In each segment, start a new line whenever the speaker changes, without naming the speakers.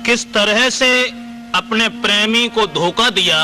किस तरह से अपने प्रेमी को धोखा दिया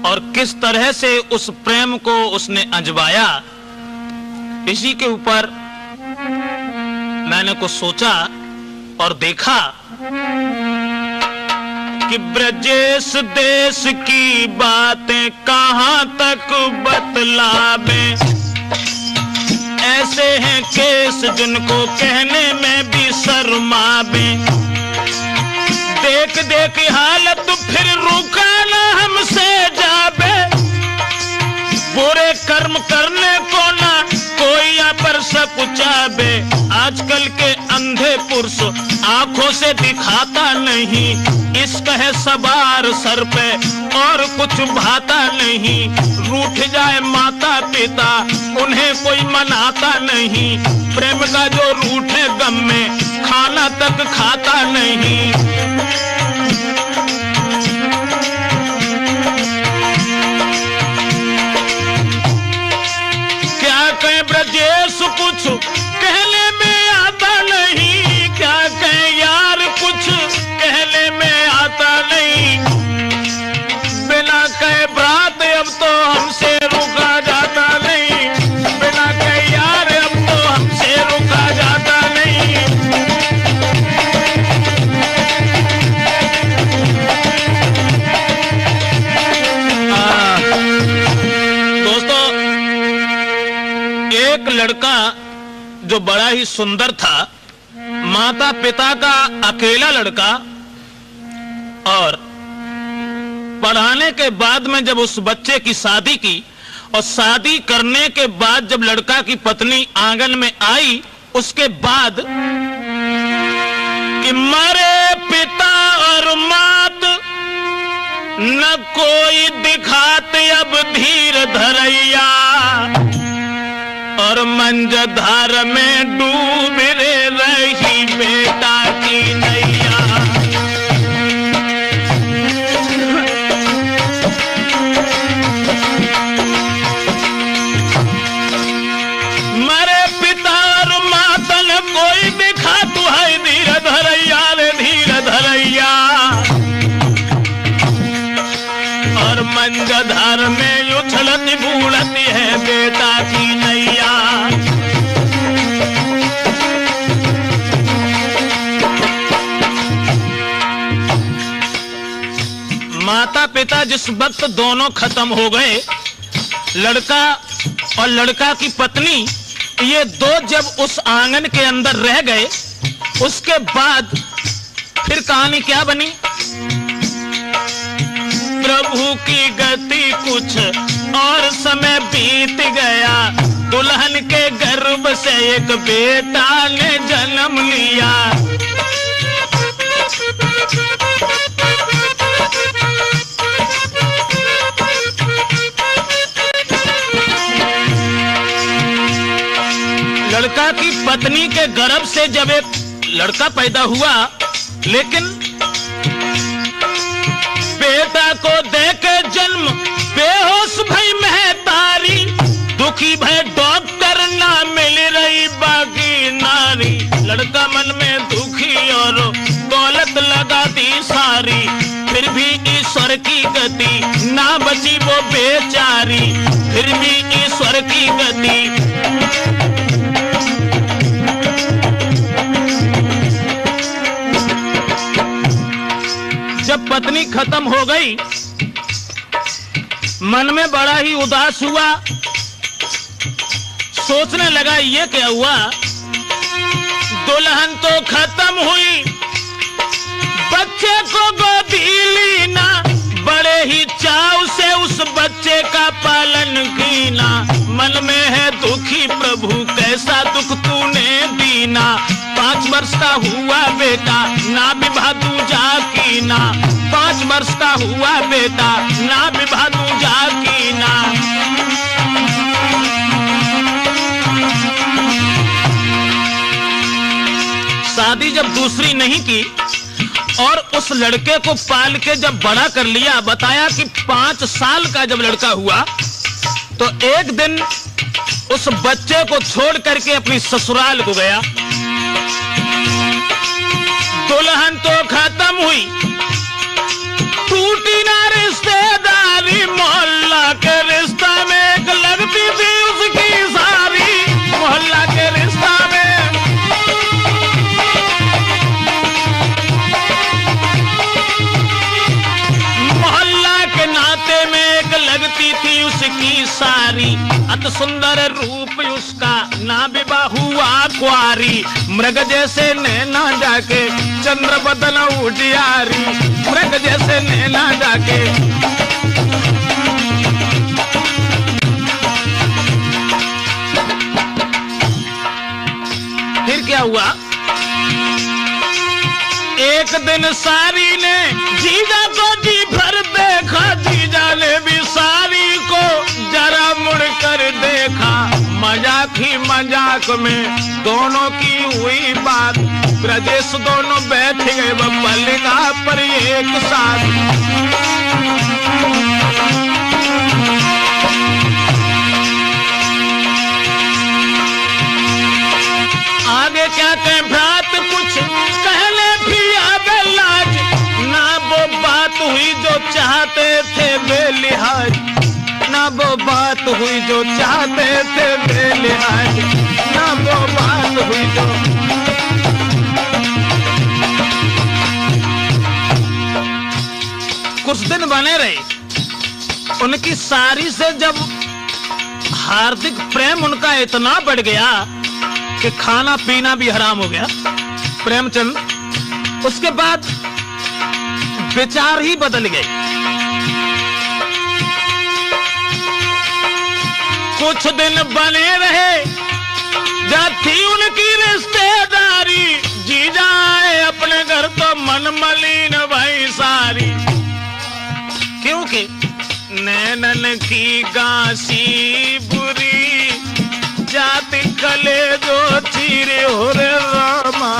और किस तरह से उस प्रेम को उसने अजमाया, इसी के ऊपर मैंने कुछ सोचा और देखा कि ब्रजेश देश की बातें कहां तक बतलावे। ऐसे हैं केस जिनको कहने में भी शर्मावे। देख देख हालत फिर रुका ना हमसे जावे। बुरे कर्म करने को ना कोई यहाँ पर सकुचावे। आजकल के अंधे पुरुष आंखों से दिखाता नहीं, इश्क है सवार सर पे और कुछ भाता नहीं। रूठ जाए माता पिता उन्हें कोई मनाता नहीं। प्रेम का जो रूठे गम में खाना तक खाता नहीं। क्या कहें ब्रजेश कुछ कहने में आता नहीं। क्या कहें यार कुछ कहने में आता नहीं। बिना कहे बात अब तो हमसे रुका जाता नहीं। बिना कहे यार अब तो हमसे रुका जाता नहीं। दोस्तों, एक लड़का जो बड़ा ही सुंदर था, माता पिता का अकेला लड़का, और पढ़ाने के बाद में जब उस बच्चे की शादी की और शादी करने के बाद जब लड़का की पत्नी आंगन में आई, उसके बाद कि मरे पिता और मात न कोई दिखाते अब धीर धरैया। और मंजधार में डूब रही बेटा की नैया। मरे पिता और माता न कोई दिखा तू है धीर धरैया रे धीर धरैया। और मंजधार में उछलती बूढ़ती है बेटा की नैया। माता पिता जिस वक्त दोनों खत्म हो गए, लड़का और लड़का की पत्नी ये दो जब उस आंगन के अंदर रह गए, उसके बाद फिर कहानी क्या बनी। प्रभु की गति कुछ और समय बीत गया। दुल्हन के गर्भ से एक बेटा ने जन्म लिया। लड़का की पत्नी के गर्भ से जब एक लड़का पैदा हुआ, लेकिन बेटा को देके जन्म बेहोश भई महतारी। दुखी भय डॉक्टर ना मिल रही बाकी नारी। लड़का मन में दुखी और दौलत लगा दी सारी। फिर भी ईश्वर की गति ना बची वो बेचारी। फिर भी ईश्वर की गति। जब पत्नी खत्म हो गई, मन में बड़ा ही उदास हुआ। सोचने लगा ये क्या हुआ। दुल्हन तो खत्म हुई, बच्चे को गोदी ली ना। बड़े ही चाव से उस बच्चे का पालन कीना। मन में है दुखी प्रभु कैसा दुख तूने दीना। 5 वर्ष का हुआ बेटा ना विवाह दूजा कीना। 5 वर्ष का हुआ बेटा ना विवाह दूजा कीना। शादी जब दूसरी नहीं की और उस लड़के को पाल के जब बड़ा कर लिया, बताया कि 5 साल का जब लड़का हुआ तो एक दिन उस बच्चे को छोड़ करके अपनी ससुराल को गया। दुल्हन तो खत्म हुई, टूटी ना रिश्तेदारी, मोहल्ला के रिश्ता में एक लगती थी उसकी सारी, मोहल्ला के रिश्ता में। मोहल्ला के नाते में एक लगती थी उसकी सारी, अति सुंदर रूप उसका, ना विवाह हुआ कुआरी, मृग जैसे नैना जाके चंद्र बदन उजियारी, मृग जैसे नैना जाके। फिर क्या हुआ, एक दिन सारी ने जीजा को जी भर देखा, जीजा ने भी सारी को जरा मुड़कर देखा, मजाक ही मजाक में दोनों की हुई बात, ब्रजेश दोनों बैठ गए पलंगा पर एक साथ। आगे क्या कहें भ्रात, कुछ कहले भी आगे लाज, ना वो बात हुई जो चाहते थे बेलिहाज, ना वो बात हुई जो चाहते थे बेलिहाज, ना वो बात हुई जो। कुछ दिन बने रहे, उनकी सारी से जब हार्दिक प्रेम उनका इतना बढ़ गया कि खाना पीना भी हराम हो गया प्रेमचंद, उसके बाद विचार ही बदल गए। कुछ दिन बने रहे, जब थी उनकी रिश्तेदारी, जीजा आए अपने घर तो मन मलिन भाई सारी, क्योंकि नैनन की गांसी बुरी, जाति कले जो चीरे हो रे रामा,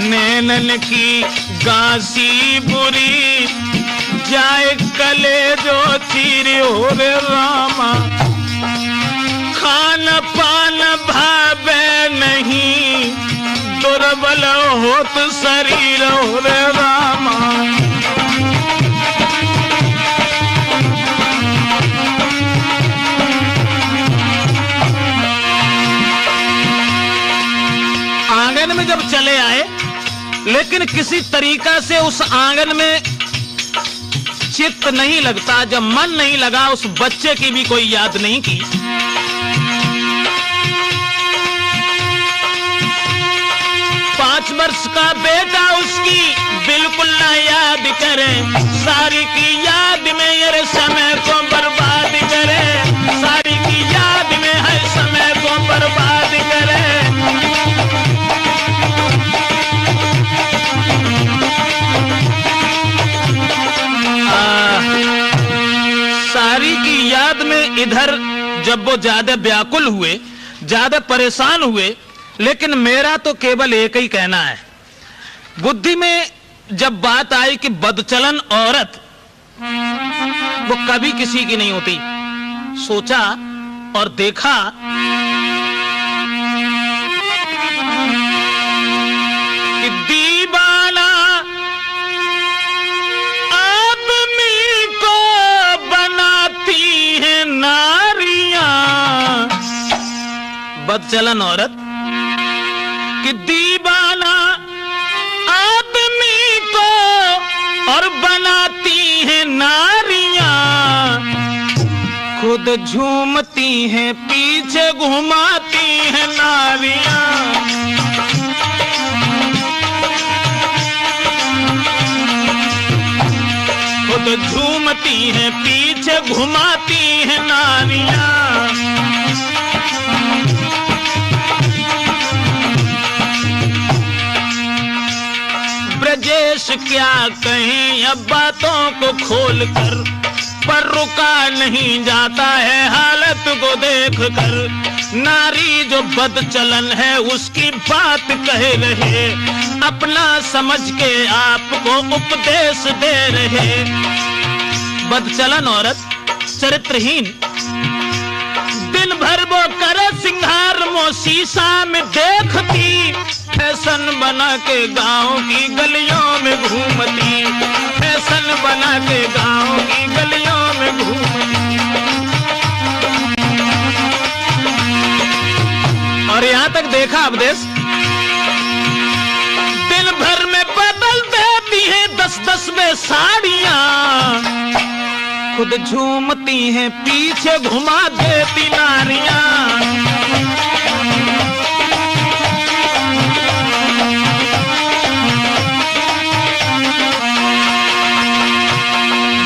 नैनन की गांसी बुरी, जाए कले जो चीरे हो रे रामा, खान पान भावे नहीं, दुर्बल होत शरीर हो रे रामा। आंगन में जब चले आए, लेकिन किसी तरीका से उस आंगन में चित्त नहीं लगता, जब मन नहीं लगा, उस बच्चे की भी कोई याद नहीं की। 5 वर्ष का बेटा उसकी बिल्कुल ना याद करे, सारी की याद में ये समय को बर्बाद करे, सारी की याद में है समय को बर्बाद करे। सारी की याद में इधर जब वो ज्यादा व्याकुल हुए, ज्यादा परेशान हुए, लेकिन मेरा तो केवल एक ही कहना है, बुद्धि में जब बात आई कि बदचलन औरत वो कभी किसी की नहीं होती, सोचा और देखा कि दीवाना आदमी को बनाती है नारियां, बदचलन औरत कि दीवाना आदमी को और बनाती है नारियां, खुद झूमती हैं पीछे घुमाती हैं नारियां, खुद झूमती हैं पीछे घुमाती हैं नारियां। ब्रजेश क्या कहें अब बातों को खोलकर, पर रुका नहीं जाता है हालत को देखकर, नारी जो बदचलन है उसकी बात कह रहे, अपना समझ के आपको उपदेश दे रहे। बदचलन औरत, चरित्रहीन, दिन भर वो करे सिंगार मो शीशा में देखती, फैशन बना के गांव की गलियों में घूमती, फैशन बना के गांव की गलियों में घूमती। और यहां तक देखा अवदेश, दिन भर में बदल देती है 10-10 में साड़ियां, खुद झूमती हैं पीछे घुमा देती नारियां।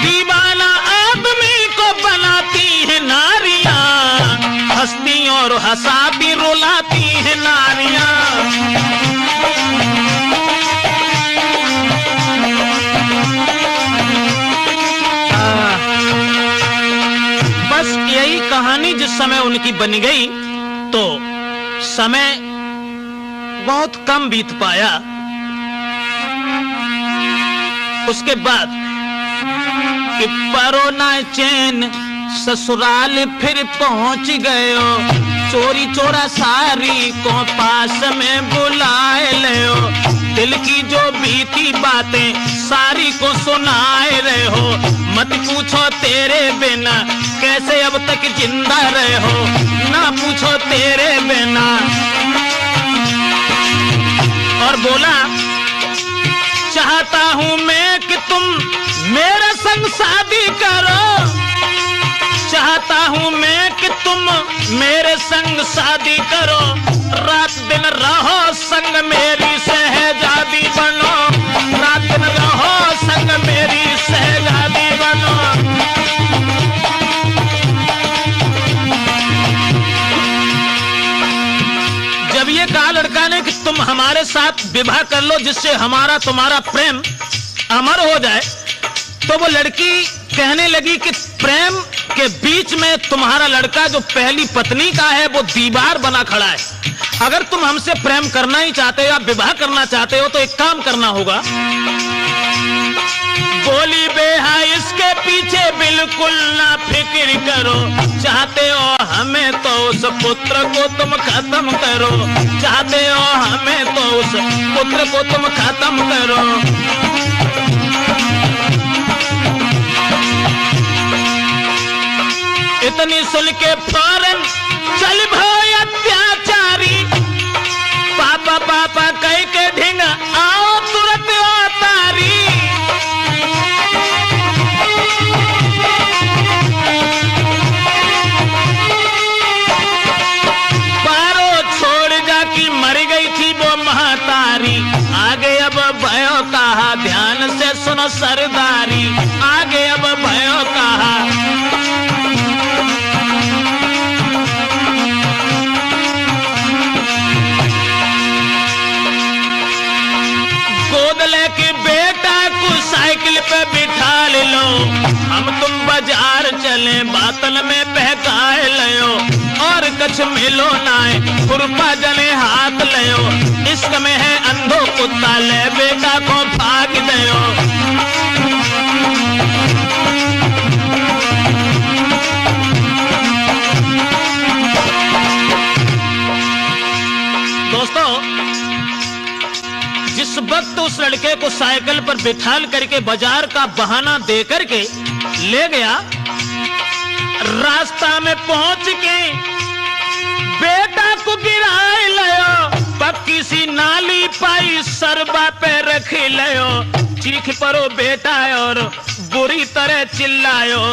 दीवाना आदमी को बनाती है नारियां, हंसती और हंसाती रुलाती है नारियां। यही कहानी जिस समय उनकी बन गई तो समय बहुत कम बीत पाया। उसके बाद कि परो ना चैन ससुराल फिर पहुंच गयो, चोरी चोरा सारी को पास में बुलाए ले, दिल की जो बीती बातें सारी को सुनाए रहे हो, मत पूछो तेरे बिना कैसे अब तक जिंदा रहे हो, ना पूछो तेरे बिना। और बोला चाहता हूं मैं कि तुम मेरे संग शादी करो, चाहता हूं मैं कि तुम मेरे संग शादी करो, रात दिन रहो संग मेरी सहजादी बनो, रात दिन रहो संग मेरी सहजादी बनो। जब ये कहा लड़का ने कि तुम हमारे साथ विवाह कर लो जिससे हमारा तुम्हारा प्रेम अमर हो जाए, तो वो लड़की कहने लगी कि प्रेम के बीच में तुम्हारा लड़का जो पहली पत्नी का है वो दीवार बना खड़ा है। अगर तुम हमसे प्रेम करना ही चाहते हो या विवाह करना चाहते हो तो एक काम करना होगा। बोली बेहा इसके पीछे बिल्कुल ना फिक्र करो, चाहते हो हमें तो उस पुत्र को तुम खत्म करो, चाहते हो हमें तो उस पुत्र को तुम खत्म करो। इतनी सुन के फौरन चल भाई अत्याचारी, पापा पापा कह के ढिंग आओ तुरंत अवतारी। पारो छोड़ जा कि मर गई थी वो महतारी, आगे अब भयो कहा ध्यान से सुनो सरदारी, आगे अब भयो कहा। के बेटा को साइकिल पे बिठा ले लो, हम तुम बाजार चले बातल में बहकाए लो, और कछ मिलो नाए खुरपा जने हाथ लियो, इश्क में है अंधो कुत्ता ले बेटा को भाग दयो। दोस्तों, जिस वक्त उस लड़के को साइकिल पर बिठाल करके बाजार का बहाना दे करके ले गया, रास्ता में पहुंच के बेटा को गिराए लियो, पक्की सी नाली पाई सरबा पे रख लियो, चीख परो बेटा और बुरी तरह चिल्लायो।